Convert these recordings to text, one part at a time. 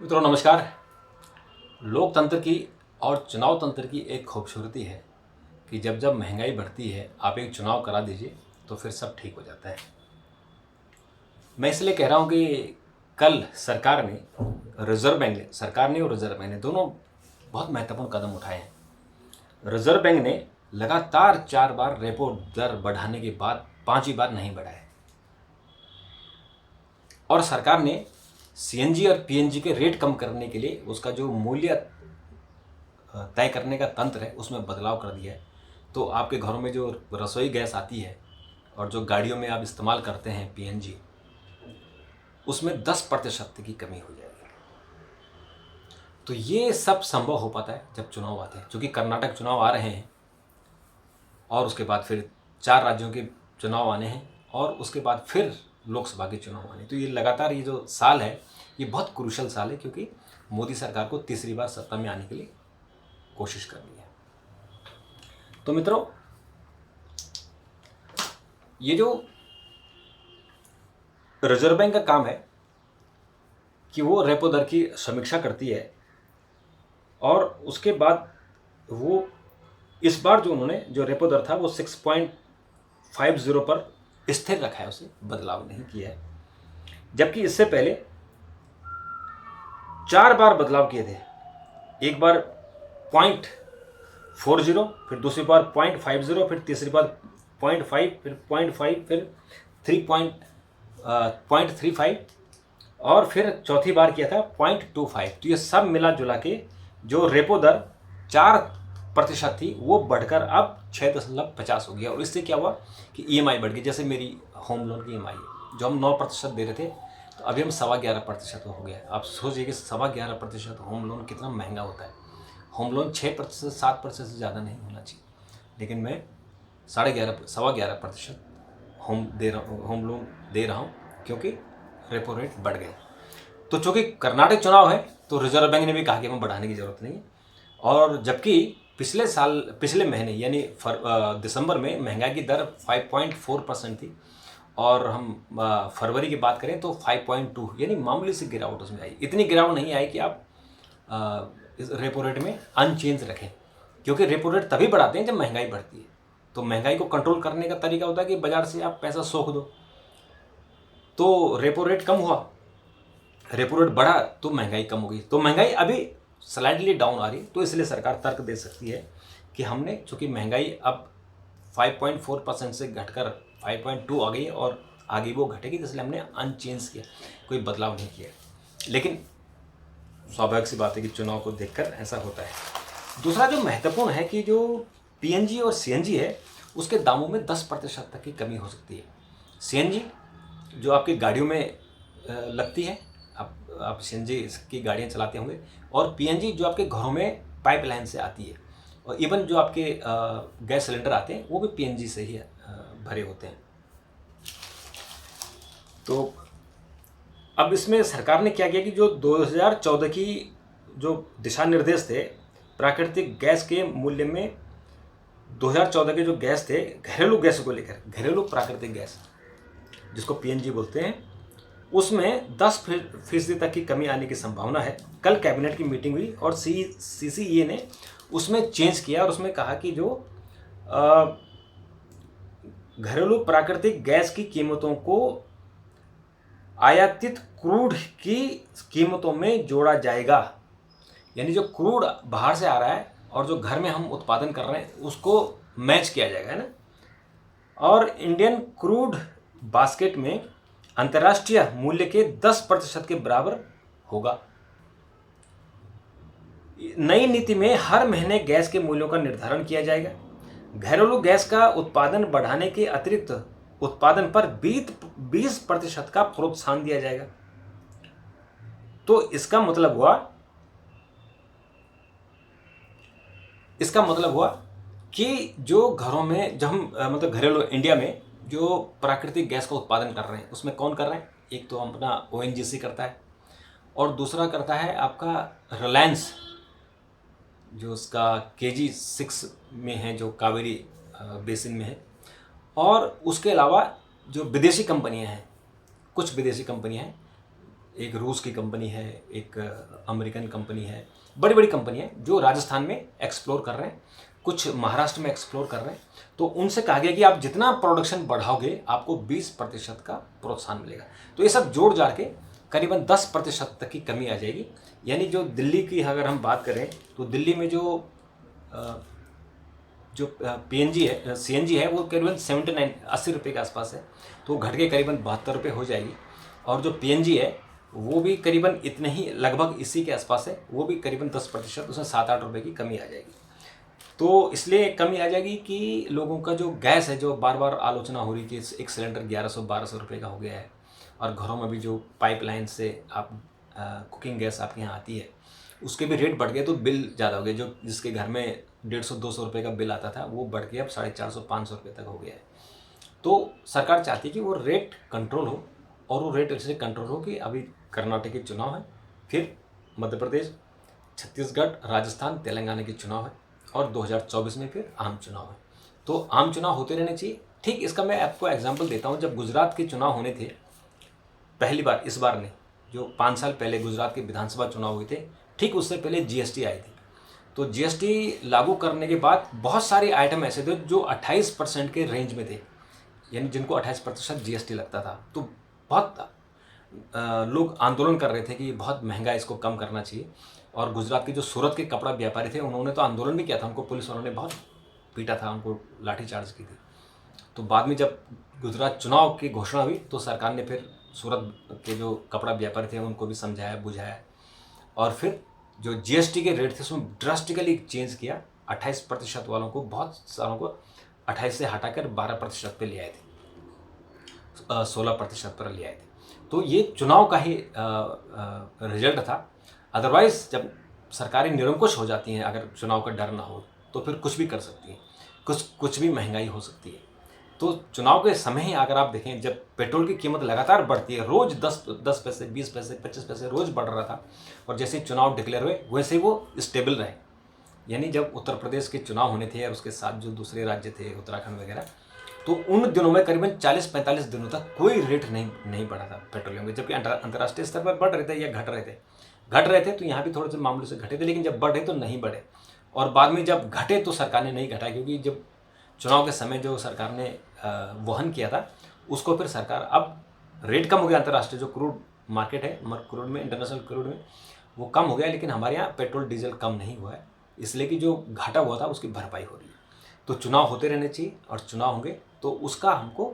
मित्रों नमस्कार। लोकतंत्र की और चुनाव तंत्र की एक खूबसूरती है कि जब जब महंगाई बढ़ती है आप एक चुनाव करा दीजिए तो फिर सब ठीक हो जाता है। मैं इसलिए कह रहा हूँ कि कल सरकार ने और रिजर्व बैंक ने दोनों बहुत महत्वपूर्ण कदम उठाए हैं। रिजर्व बैंक ने लगातार 4 बार रेपो दर बढ़ाने के बाद 5वीं बार नहीं बढ़ाया और सरकार ने सीएनजी और पीएनजी के रेट कम करने के लिए उसका जो मूल्य तय करने का तंत्र है उसमें बदलाव कर दिया है। तो आपके घरों में जो रसोई गैस आती है और जो गाड़ियों में आप इस्तेमाल करते हैं पीएनजी, उसमें 10% की कमी हो जाएगी। तो ये सब संभव हो पाता है जब चुनाव आते हैं, क्योंकि कर्नाटक चुनाव आ रहे हैं और उसके बाद फिर 4 राज्यों के चुनाव आने हैं और उसके बाद फिर लोकसभा के चुनाव आने। तो ये लगातार ये जो साल है ये बहुत क्रूशल साल है, क्योंकि मोदी सरकार को तीसरी बार सत्ता में आने के लिए कोशिश करनी है। तो मित्रों, ये जो रिजर्व बैंक का काम है कि वो रेपो दर की समीक्षा करती है और उसके बाद वो इस बार जो उन्होंने जो रेपो दर था वो 6.50 पर स्थिर रखा है, उसे बदलाव नहीं किया है। जबकि इससे पहले 4 बार बदलाव किए थे। एक बार 0.40, फिर दूसरी बार 0.50, फिर तीसरी बार 0.5, फिर 0.5, फिर 0.35 और फिर चौथी बार किया था 0.25। तो ये सब मिला जुला के जो रेपो दर 4% थी वो बढ़कर अब 6.50 हो गया। और इससे क्या हुआ कि ईएमआई बढ़ गई। जैसे मेरी होम लोन की ईएमआई है जो हम 9% दे रहे थे, तो अभी हम 11.25% हो गया। आप सोचिए कि 11.25% होम लोन कितना महंगा होता है। होम लोन 6%, 7% से ज़्यादा नहीं होना चाहिए, लेकिन मैं 11.5% होम लोन दे रहा हूँ, क्योंकि रेपो रेट बढ़ गए। तो चूँकि कर्नाटक चुनाव है तो रिजर्व बैंक ने भी कहा कि हमें बढ़ाने की ज़रूरत नहीं है। और जबकि पिछले महीने यानी दिसंबर में महंगाई की दर 5.4% थी और हम फरवरी की बात करें तो 5.2, यानी मामूली सी गिरावट उसमें आई। इतनी गिरावट नहीं आई कि आप इस रेपो रेट में अनचेंज रखें, क्योंकि रेपो रेट तभी बढ़ाते हैं जब महंगाई बढ़ती है। तो महंगाई को कंट्रोल करने का तरीका होता है कि बाजार से आप पैसा सोख दो। तो रेपो रेट कम हुआ, रेपो रेट बढ़ा तो महंगाई कम हो गई। तो महंगाई अभी स्लाइडली डाउन आ रही, तो इसलिए सरकार तर्क दे सकती है कि हमने चूँकि महंगाई अब 5.4% से घटकर 5.2 आ गई और आगे वो घटेगी, इसलिए हमने अनचेंज किया, कोई बदलाव नहीं किया। लेकिन स्वाभाविक सी बात है कि चुनाव को देखकर ऐसा होता है। दूसरा जो महत्वपूर्ण है कि जो पीएनजी और सीएनजी है उसके दामों में 10% तक की कमी हो सकती है। सीएनजी जो आपकी गाड़ियों में लगती है, आप सीएनजी की गाड़ियाँ चलाते होंगे, और पीएनजी जो आपके घरों में पाइपलाइन से आती है, और इवन जो आपके गैस सिलेंडर आते हैं वो भी पीएनजी से ही भरे होते हैं। तो अब इसमें सरकार ने क्या किया कि जो 2014 की जो दिशा निर्देश थे प्राकृतिक गैस के मूल्य में, 2014 के जो गैस थे घरेलू गैस को लेकर, घरेलू प्राकृतिक गैस जिसको पीएनजी बोलते हैं, उसमें 10% तक की कमी आने की संभावना है। कल कैबिनेट की मीटिंग हुई और सीसीईए ने उसमें चेंज किया और उसमें कहा कि जो घरेलू प्राकृतिक गैस की कीमतों को आयातित क्रूड की कीमतों में जोड़ा जाएगा। यानी जो क्रूड बाहर से आ रहा है और जो घर में हम उत्पादन कर रहे हैं उसको मैच किया जाएगा, है ना। और इंडियन क्रूड बास्केट में अंतर्राष्ट्रीय मूल्य के 10% के बराबर होगा। नई नीति में हर महीने गैस के मूल्यों का निर्धारण किया जाएगा। घरेलू गैस का उत्पादन बढ़ाने के अतिरिक्त उत्पादन पर 20% का प्रोत्साहन दिया जाएगा। तो इसका मतलब हुआ कि जो घरों में जब हम मतलब घरेलू इंडिया में जो प्राकृतिक गैस का उत्पादन कर रहे हैं उसमें कौन कर रहे हैं, एक तो अपना ओएनजीसी करता है और दूसरा करता है आपका रिलायंस, जो उसका KG6 में है, जो कावेरी बेसिन में है। और उसके अलावा जो विदेशी कंपनियां हैं, कुछ विदेशी कंपनियां हैं एक रूस की कंपनी है, एक अमेरिकन कंपनी है, बड़ी बड़ी कंपनी है जो राजस्थान में एक्सप्लोर कर रहे हैं, कुछ महाराष्ट्र में एक्सप्लोर कर रहे हैं। तो उनसे कहा गया कि आप जितना प्रोडक्शन बढ़ाओगे आपको 20% का प्रोत्साहन मिलेगा। तो ये सब जोड़ जाड़ के करीबन 10% तक की कमी आ जाएगी। यानी जो दिल्ली की अगर हम बात करें तो दिल्ली में जो PNG है, CNG है, वो करीबन 80 रुपये के आसपास है, तो घट के करीबन 72 रुपये हो जाएगी। और जो PNG है वो भी करीबन इतने ही, लगभग इसी के आसपास है, वो भी करीबन 10%, उसमें 7-8 रुपये की कमी आ जाएगी। तो इसलिए कमी आ जाएगी कि लोगों का जो गैस है, जो बार बार आलोचना हो रही कि एक सिलेंडर 1100-1200 रुपये का हो गया है, और घरों में भी जो पाइपलाइन से आप कुकिंग गैस आपके यहाँ आती है उसके भी रेट बढ़ गए, तो बिल ज़्यादा हो गया। जो जिसके घर में 150-200 रुपये का बिल आता था वो बढ़ के अब 450-500 रुपये तक हो गया है। तो सरकार चाहती है कि वो रेट कंट्रोल हो, और वो रेट ऐसे कंट्रोल हो कि अभी कर्नाटक के चुनाव है, फिर मध्य प्रदेश, छत्तीसगढ़, राजस्थान, तेलंगाना के चुनाव है, और 2024 में फिर आम चुनाव है। तो आम चुनाव होते रहने चाहिए। ठीक इसका मैं आपको एग्जांपल देता हूँ। जब गुजरात के चुनाव होने थे पहली बार, इस बार नहीं, जो 5 साल पहले गुजरात के विधानसभा चुनाव हुए थे, ठीक उससे पहले GST आई थी। तो GST लागू करने के बाद बहुत सारे आइटम ऐसे थे जो 28% के रेंज में थे, यानी जिनको 28% GST लगता था। तो बहुत लोग आंदोलन कर रहे थे कि बहुत महंगा, इसको कम करना चाहिए। और गुजरात के जो सूरत के कपड़ा व्यापारी थे उन्होंने तो आंदोलन भी किया था, उनको पुलिस वालों ने बहुत पीटा था, उनको लाठीचार्ज की थी। तो बाद में जब गुजरात चुनाव की घोषणा हुई तो सरकार ने फिर सूरत के जो कपड़ा व्यापारी थे उनको भी समझाया बुझाया, और फिर जो GST के रेट थे उसमें ड्रास्टिकली चेंज किया। 28% वालों को, बहुत सारों को 28 से हटाकर 12% पे ले आए थे, 16% पर ले आए थे। तो ये चुनाव का ही रिजल्ट था। अदरवाइज जब सरकारें निरंकुश हो जाती हैं, अगर चुनाव का डर ना हो तो फिर कुछ भी कर सकती हैं, कुछ भी महंगाई हो सकती है। तो चुनाव के समय ही अगर आप देखें, जब पेट्रोल की कीमत लगातार बढ़ती है, रोज़ 10 पैसे, 20 पैसे, 25 पैसे रोज़ बढ़ रहा था, और जैसे ही चुनाव डिक्लेयर हुए वैसे ही वो स्टेबल रहे। यानी जब उत्तर प्रदेश के चुनाव होने थे और उसके साथ जो दूसरे राज्य थे, उत्तराखंड वगैरह, तो उन दिनों में करीबन 40-45 दिनों तक कोई रेट नहीं बढ़ा था पेट्रोलियम के, जबकि अंतर्राष्ट्रीय स्तर पर बढ़ रहे थे या घट रहे थे। तो यहाँ भी थोड़े से मामलों से घटे थे, लेकिन जब बढ़े तो नहीं बढ़े, और बाद में जब घटे तो सरकार ने नहीं घटाया, क्योंकि जब चुनाव के समय जो सरकार ने वहन किया था उसको फिर सरकार, अब रेट कम हो गया, अंतर्राष्ट्रीय जो क्रूड मार्केट है, क्रूड में, इंटरनेशनल क्रूड में वो कम हो गया, लेकिन हमारे यहाँ पेट्रोल डीजल कम नहीं हुआ है, इसलिए कि जो घाटा हुआ था उसकी भरपाई हो रही है। तो चुनाव होते रहने चाहिए, और चुनाव होंगे तो उसका हमको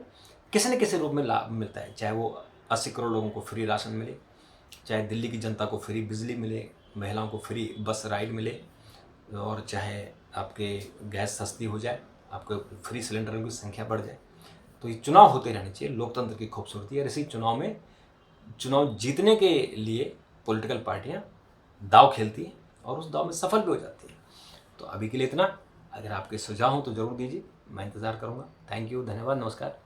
किसी न किसी रूप में लाभ मिलता है, चाहे वो 80 करोड़ लोगों को फ्री राशन मिले, चाहे दिल्ली की जनता को फ्री बिजली मिले, महिलाओं को फ्री बस राइड मिले, और चाहे आपके गैस सस्ती हो जाए, आपको फ्री सिलेंडरों की संख्या बढ़ जाए। तो ये चुनाव होते रहने चाहिए, लोकतंत्र की खूबसूरती है। और इसी चुनाव में, चुनाव जीतने के लिए पॉलिटिकल पार्टियां दाव खेलती हैं और उस दाव में सफल भी हो जाती हैं। तो अभी के लिए इतना। अगर आपके सुझाव हो तो ज़रूर दीजिए, मैं इंतज़ार करूँगा। थैंक यू, धन्यवाद, नमस्कार।